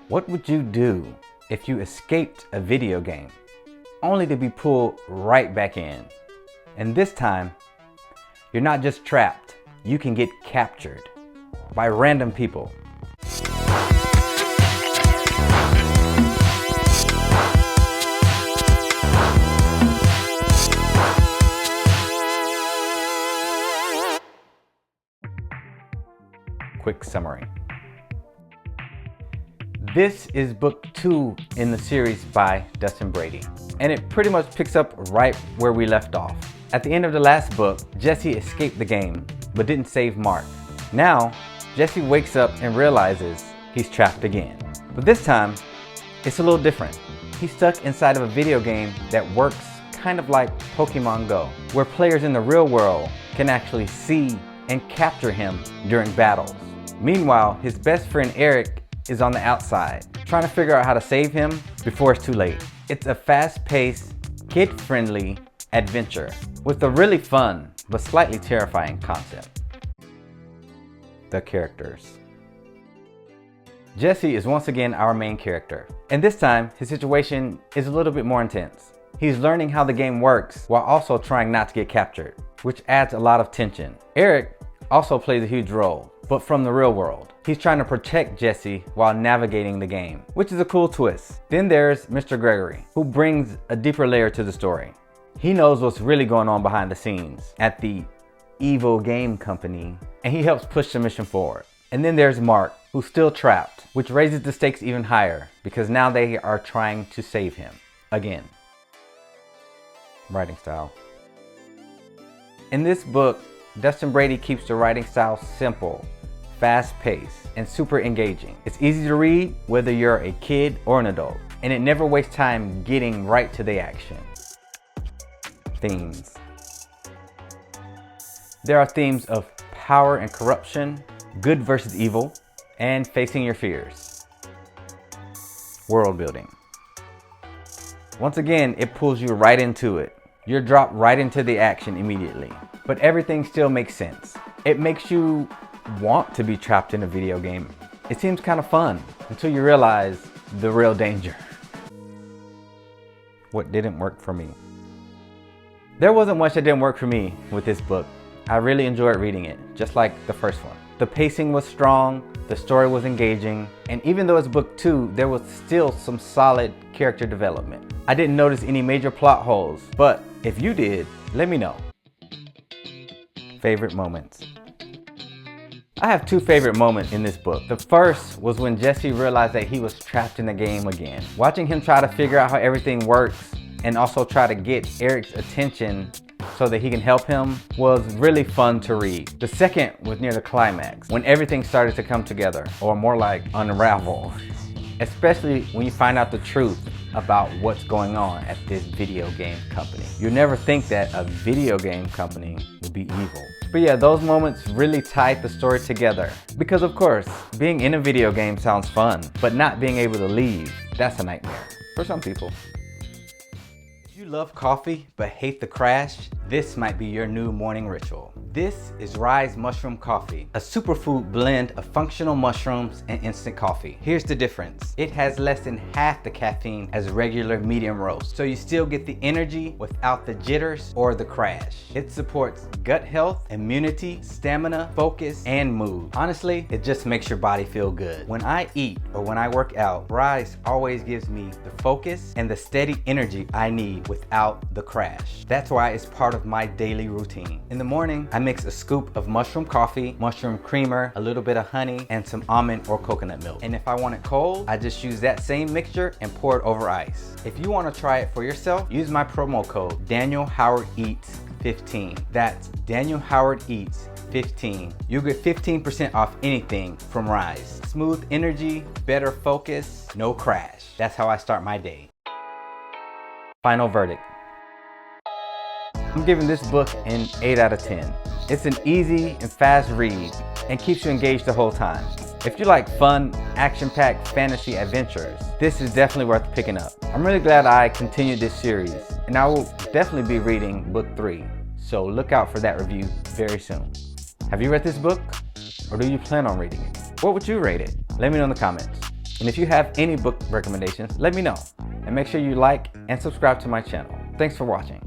What would you do if you escaped a video game only to be pulled right back in? And this time, you're not just trapped, you can get captured by random people. Quick summary. This is book 2 in the series by Dustin Brady, and it pretty much picks up right where we left off. At the end of the last book, Jesse escaped the game, but didn't save Mark. Now, Jesse wakes up and realizes he's trapped again. But this time, it's a little different. He's stuck inside of a video game that works kind of like Pokemon Go, where players in the real world can actually see and capture him during battles. Meanwhile, his best friend Eric is on the outside, trying to figure out how to save him before it's too late. It's a fast-paced, kid-friendly adventure with a really fun but slightly terrifying concept. The characters. Jesse is once again our main character, and this time his situation is a little bit more intense. He's learning how the game works while also trying not to get captured, which adds a lot of tension. Eric also plays a huge role, but from the real world. He's trying to protect Jesse while navigating the game, which is a cool twist. Then there's Mr. Gregory, who brings a deeper layer to the story. He knows what's really going on behind the scenes at the evil game company, and he helps push the mission forward. And then there's Mark, who's still trapped, which raises the stakes even higher because now they are trying to save him again. Writing style. In this book, Dustin Brady keeps the writing style simple, fast-paced, and super engaging. It's easy to read whether you're a kid or an adult, and it never wastes time getting right to the action. Themes. There are themes of power and corruption, good versus evil, and facing your fears. World building. Once again, it pulls you right into it. You're dropped right into the action immediately, but everything still makes sense. It makes you want to be trapped in a video game. It seems kind of fun until you realize the real danger. What didn't work for me? There wasn't much that didn't work for me with this book. I really enjoyed reading it, just like the first one. The pacing was strong, the story was engaging, and even though it's book 2, there was still some solid character development. I didn't notice any major plot holes, but if you did, let me know. Favorite moments. I have 2 favorite moments in this book. The first was when Jesse realized that he was trapped in the game again. Watching him try to figure out how everything works and also try to get Eric's attention so that he can help him was really fun to read. The second was near the climax, when everything started to come together, or more like unravel. Especially when you find out the truth about what's going on at this video game company. You never think that a video game company would be evil. But yeah, those moments really tied the story together. Because of course, being in a video game sounds fun, but not being able to leave, that's a nightmare for some people. If you love coffee but hate the crash, this might be your new morning ritual. This is Ryze Mushroom Coffee, a superfood blend of functional mushrooms and instant coffee. Here's the difference. It has less than half the caffeine as regular medium roast, so you still get the energy without the jitters or the crash. It supports gut health, immunity, stamina, focus, and mood. Honestly, it just makes your body feel good. When I eat or when I work out, Ryze always gives me the focus and the steady energy I need without the crash. That's why it's part of my daily routine. In the morning, I mix a scoop of mushroom coffee, mushroom creamer, a little bit of honey, and some almond or coconut milk. And if I want it cold, I just use that same mixture and pour it over ice. If you want to try it for yourself, use my promo code DanielHowardEats15. That's DanielHowardEats15. You'll get 15% off anything from Ryze. Smooth energy, better focus, no crash. That's how I start my day. Final verdict. I'm giving this book an 8 out of 10. It's an easy and fast read and keeps you engaged the whole time. If you like fun, action-packed fantasy adventures, this is definitely worth picking up. I'm really glad I continued this series, and I will definitely be reading book 3, so look out for that review very soon. Have you read this book, or do you plan on reading it? What would you rate it? Let me know in the comments. And if you have any book recommendations, let me know. And make sure you like and subscribe to my channel. Thanks for watching.